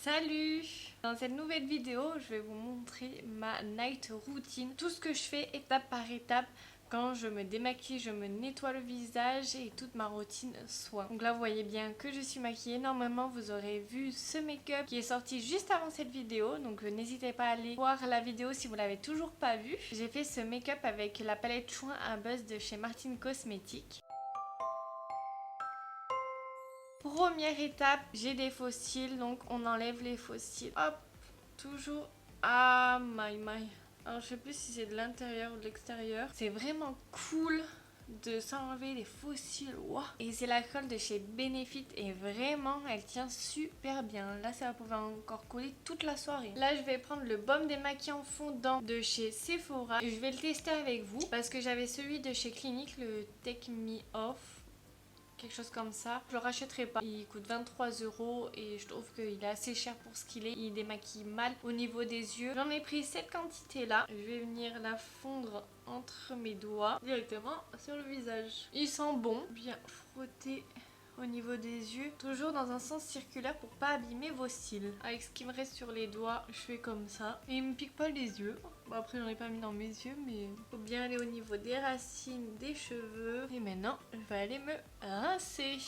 Salut! Dans cette nouvelle vidéo, je vais vous montrer ma night routine. Tout ce que je fais étape par étape quand je me démaquille, je me nettoie le visage et toute ma routine soin. Donc là, vous voyez bien que je suis maquillée. Normalement, vous aurez vu ce make-up qui est sorti juste avant cette vidéo. Donc n'hésitez pas à aller voir la vidéo si vous l'avez toujours pas vue. J'ai fait ce make-up avec la palette Chouin à buzz de chez Martine Cosmetics. Première étape, j'ai des faux cils, donc on enlève les faux cils. Hop, toujours. Ah, my. Alors, je sais plus si c'est de l'intérieur ou de l'extérieur. C'est vraiment cool de s'enlever les faux cils. Wow. Et c'est la colle de chez Benefit et vraiment, elle tient super bien. Là, ça va pouvoir encore coller toute la soirée. Là, je vais prendre le baume démaquillant fondant de chez Sephora. Je vais le tester avec vous parce que j'avais celui de chez Clinique, le Take Me Off. Quelque chose comme ça. Je le rachèterai pas. Il coûte 23 € et je trouve qu'il est assez cher pour ce qu'il est. Il démaquille mal au niveau des yeux. J'en ai pris cette quantité là. Je vais venir la fondre entre mes doigts directement sur le visage. Il sent bon. Bien frotter au niveau des yeux, toujours dans un sens circulaire pour pas abîmer vos cils. Avec ce qui me reste sur les doigts, je fais comme ça et il me pique pas les yeux. Bon, après j'en ai pas mis dans mes yeux, mais faut bien aller au niveau des racines des cheveux. Et maintenant je vais aller me rincer.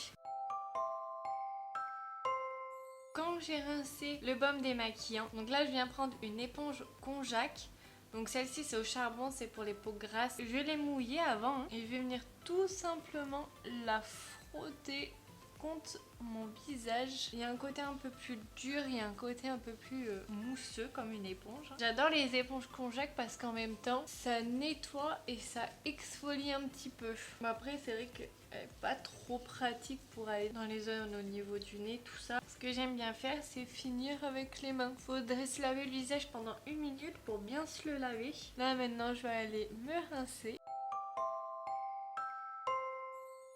Quand j'ai rincé le baume démaquillant, donc là je viens prendre une éponge Conjac. Donc celle-ci c'est au charbon, c'est pour les peaux grasses. Je l'ai mouillée avant et je vais venir tout simplement la frotter contre mon visage. Il y a un côté un peu plus dur, il y a un côté un peu plus mousseux comme une éponge. J'adore les éponges Conjac parce qu'en même temps ça nettoie et ça exfolie un petit peu. Mais après c'est vrai qu'elle n'est pas trop pratique pour aller dans les zones au niveau du nez, tout ça. Ce que j'aime bien faire c'est finir avec les mains. Faudrait se laver le visage pendant 1 minute pour bien se le laver. Là maintenant je vais aller me rincer.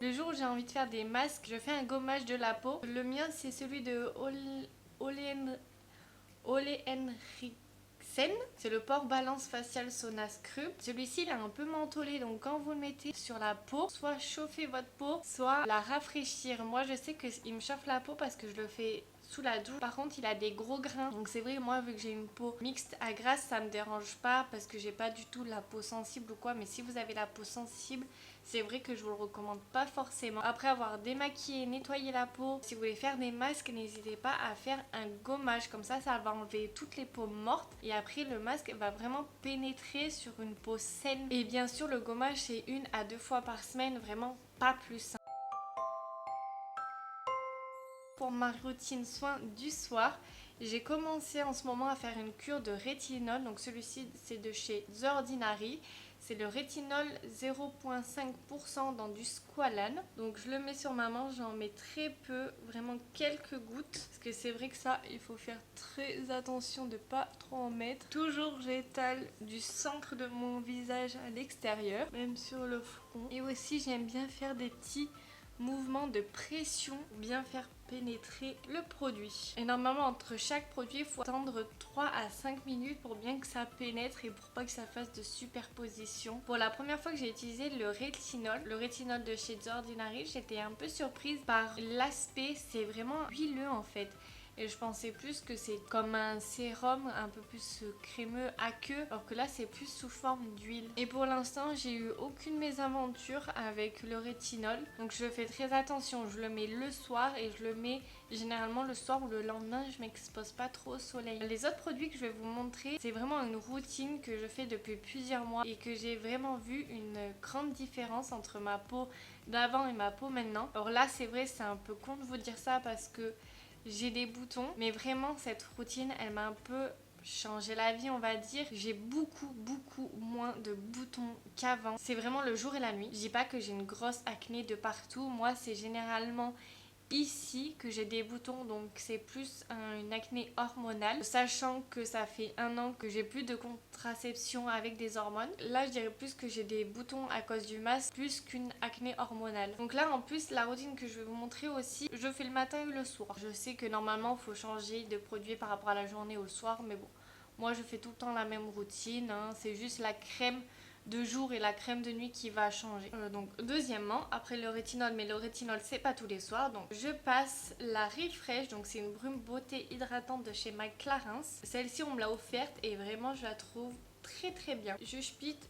Le jour où j'ai envie de faire des masques, je fais un gommage de la peau. Le mien, c'est celui de Ole Henriksen. C'est le port balance facial Sauna Scrub. Celui-ci, il est un peu mentholé, donc quand vous le mettez sur la peau, soit chauffer votre peau, soit la rafraîchir. Moi, je sais qu'il me chauffe la peau parce que je le fais sous la douche. Par contre, il a des gros grains. Donc c'est vrai, moi, vu que j'ai une peau mixte à grasse, ça me dérange pas parce que j'ai pas du tout la peau sensible ou quoi. Mais si vous avez la peau sensible, c'est vrai que je vous le recommande pas forcément. Après avoir démaquillé, nettoyé la peau, si vous voulez faire des masques, n'hésitez pas à faire un gommage. Comme ça va enlever toutes les peaux mortes. Et après, le masque va vraiment pénétrer sur une peau saine. Et bien sûr, le gommage, c'est 1 à 2 fois par semaine, vraiment pas plus. Pour ma routine soin du soir, j'ai commencé en ce moment à faire une cure de rétinol. Donc celui-ci, c'est de chez The Ordinary. C'est le rétinol 0,5% dans du squalane. Donc je le mets sur ma main, j'en mets très peu, vraiment quelques gouttes. Parce que c'est vrai que ça, il faut faire très attention de ne pas trop en mettre. Toujours j'étale du centre de mon visage à l'extérieur, même sur le front. Et aussi j'aime bien faire des petits mouvement de pression pour bien faire pénétrer le produit. Et normalement entre chaque produit il faut attendre 3 à 5 minutes pour bien que ça pénètre et pour pas que ça fasse de superposition. Pour la première fois que j'ai utilisé le rétinol de chez The Ordinary, j'étais un peu surprise par l'aspect. C'est vraiment huileux en fait. Et je pensais plus que c'est comme un sérum un peu plus crémeux, aqueux, alors que là c'est plus sous forme d'huile. Et pour l'instant j'ai eu aucune mésaventure avec le rétinol, donc je fais très attention. Je le mets le soir et je le mets généralement le soir ou le lendemain, je m'expose pas trop au soleil. Les autres produits que je vais vous montrer, c'est vraiment une routine que je fais depuis plusieurs mois et que j'ai vraiment vu une grande différence entre ma peau d'avant et ma peau maintenant. Alors là c'est vrai, c'est un peu con de vous dire ça parce que j'ai des boutons, mais vraiment cette routine elle m'a un peu changé la vie, on va dire. J'ai beaucoup moins de boutons qu'avant. C'est vraiment le jour et la nuit. Je dis pas que j'ai une grosse acné de partout, moi c'est généralement ici que j'ai des boutons, donc c'est plus une acné hormonale, sachant que ça fait 1 an que j'ai plus de contraception avec des hormones. Là je dirais plus que j'ai des boutons à cause du masque plus qu'une acné hormonale. Donc là en plus la routine que je vais vous montrer aussi, je fais le matin et le soir. Je sais que normalement il faut changer de produit par rapport à la journée ou le soir, mais bon, moi je fais tout le temps la même routine, hein. C'est juste la crème de jour et la crème de nuit qui va changer. Donc deuxièmement, après le rétinol, mais le rétinol c'est pas tous les soirs, donc je passe la Refresh, donc c'est une brume beauté hydratante de chez Mike Clarins. Celle-ci on me l'a offerte et vraiment je la trouve très très bien. Je spite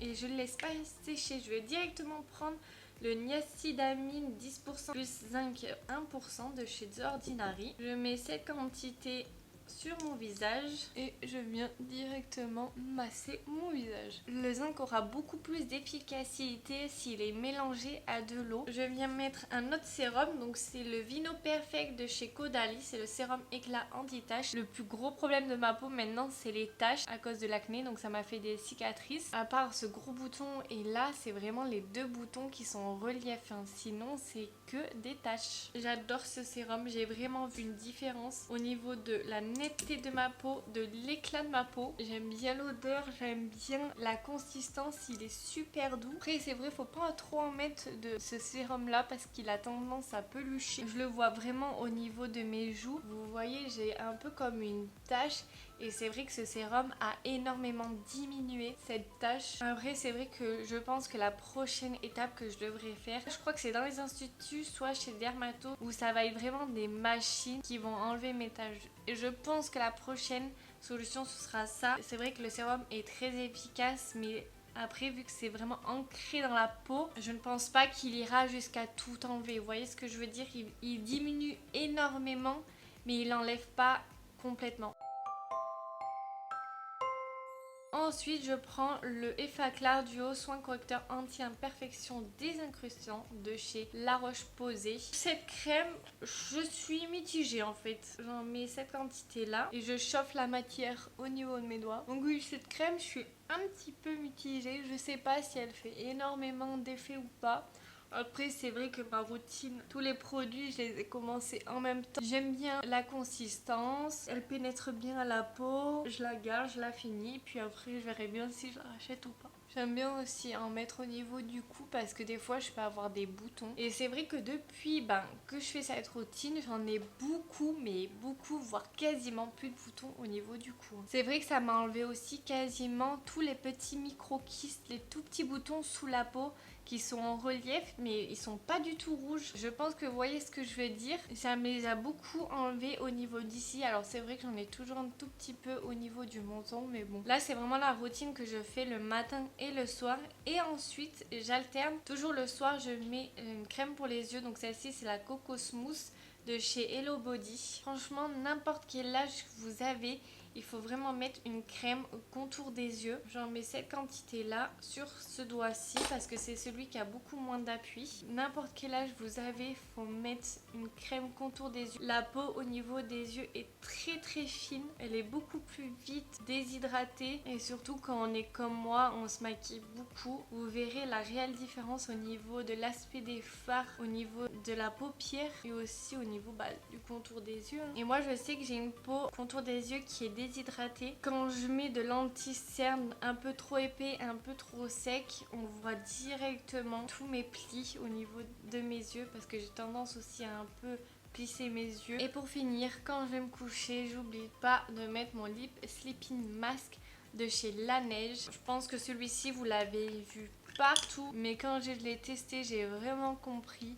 et je ne laisse pas sécher, je vais directement prendre le niacinamide 10% plus zinc 1% de chez The Ordinary. Je mets cette quantité sur mon visage et je viens directement masser mon visage. Le zinc aura beaucoup plus d'efficacité s'il est mélangé à de l'eau. Je viens mettre un autre sérum, donc c'est le Vino Perfect de chez Caudalie, c'est le sérum éclat anti-taches. Le plus gros problème de ma peau maintenant c'est les taches à cause de l'acné, donc ça m'a fait des cicatrices. À part ce gros bouton et là c'est vraiment les deux boutons qui sont en relief, hein. Sinon c'est que des taches. J'adore ce sérum, j'ai vraiment vu une différence au niveau de la netteté de ma peau, de l'éclat de ma peau. J'aime bien l'odeur, j'aime bien la consistance, il est super doux. Après c'est vrai, faut pas trop en mettre de ce sérum là parce qu'il a tendance à pelucher. Je le vois vraiment au niveau de mes joues. Vous voyez, j'ai un peu comme une tache. Et c'est vrai que ce sérum a énormément diminué cette tache. Après c'est vrai que je pense que la prochaine étape que je devrais faire, je crois que c'est dans les instituts, soit chez Dermato, où ça va être vraiment des machines qui vont enlever mes taches. Et je pense que la prochaine solution ce sera ça. C'est vrai que le sérum est très efficace, mais après, vu que c'est vraiment ancré dans la peau, je ne pense pas qu'il ira jusqu'à tout enlever. Vous voyez ce que je veux dire? Il diminue énormément, mais il n'enlève pas complètement. Ensuite, je prends le Effaclar Duo Soin Correcteur Anti-Imperfection Désincrustant de chez La Roche-Posay. Cette crème, je suis mitigée en fait. J'en mets cette quantité là et je chauffe la matière au niveau de mes doigts. Donc oui, cette crème, je suis un petit peu mitigée. Je sais pas si elle fait énormément d'effet ou pas. Après c'est vrai que ma routine, tous les produits je les ai commencés en même temps. J'aime bien la consistance, elle pénètre bien à la peau, je la garde, je la finis, puis après je verrai bien si je la rachète ou pas. J'aime bien aussi en mettre au niveau du cou parce que des fois je peux avoir des boutons. Et c'est vrai que depuis que je fais cette routine, j'en ai beaucoup, mais beaucoup, voire quasiment plus de boutons au niveau du cou. C'est vrai que ça m'a enlevé aussi quasiment tous les petits micro-kystes, les tout petits boutons sous la peau qui sont en relief, mais ils sont pas du tout rouges. Je pense que vous voyez ce que je veux dire. Ça me les a beaucoup enlevés au niveau d'ici. Alors c'est vrai que j'en ai toujours un tout petit peu au niveau du menton, mais bon. Là c'est vraiment la routine que je fais le matin et le soir. Et ensuite j'alterne. Toujours le soir je mets une crème pour les yeux. Donc celle-ci c'est la Coco Smooth de chez Hello Body. Franchement, n'importe quel âge que vous avez, il faut vraiment mettre une crème au contour des yeux. J'en mets cette quantité là sur ce doigt-ci parce que c'est celui qui a beaucoup moins d'appui. N'importe quel âge vous avez, il faut mettre une crème contour des yeux. La peau au niveau des yeux est très très fine. Elle est beaucoup plus vite déshydratée et surtout quand on est comme moi, on se maquille beaucoup. Vous verrez la réelle différence au niveau de l'aspect des fards, au niveau de la paupière et aussi au niveau du contour des yeux. Et moi je sais que j'ai une peau contour des yeux qui est déshydratée. Quand je mets de l'anti-cerne un peu trop épais, un peu trop sec, on voit directement tous mes plis au niveau de mes yeux parce que j'ai tendance aussi à un peu plisser mes yeux. Et pour finir, quand je vais me coucher, j'oublie pas de mettre mon Lip Sleeping Mask de chez La Neige. Je pense que celui-ci vous l'avez vu partout, mais quand je l'ai testé, j'ai vraiment compris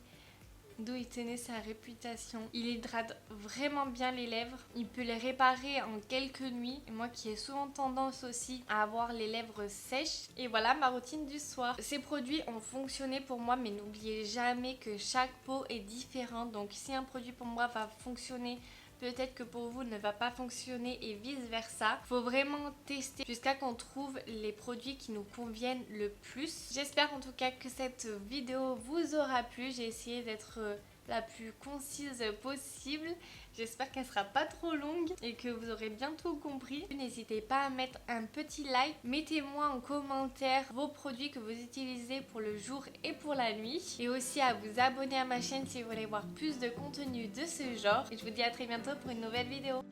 d'où il tenait sa réputation. Il hydrate vraiment bien les lèvres. Il peut les réparer en quelques nuits. Et moi qui ai souvent tendance aussi à avoir les lèvres sèches. Et voilà ma routine du soir. Ces produits ont fonctionné pour moi, mais n'oubliez jamais que chaque peau est différente. Donc si un produit pour moi va fonctionner, peut-être que pour vous ne va pas fonctionner et vice versa. Faut vraiment tester jusqu'à qu'on trouve les produits qui nous conviennent le plus. J'espère en tout cas que cette vidéo vous aura plu. J'ai essayé d'être la plus concise possible. J'espère qu'elle sera pas trop longue et que vous aurez bien tout compris. N'hésitez pas à mettre un petit like. Mettez-moi en commentaire vos produits que vous utilisez pour le jour et pour la nuit. Et aussi à vous abonner à ma chaîne si vous voulez voir plus de contenu de ce genre. Et je vous dis à très bientôt pour une nouvelle vidéo.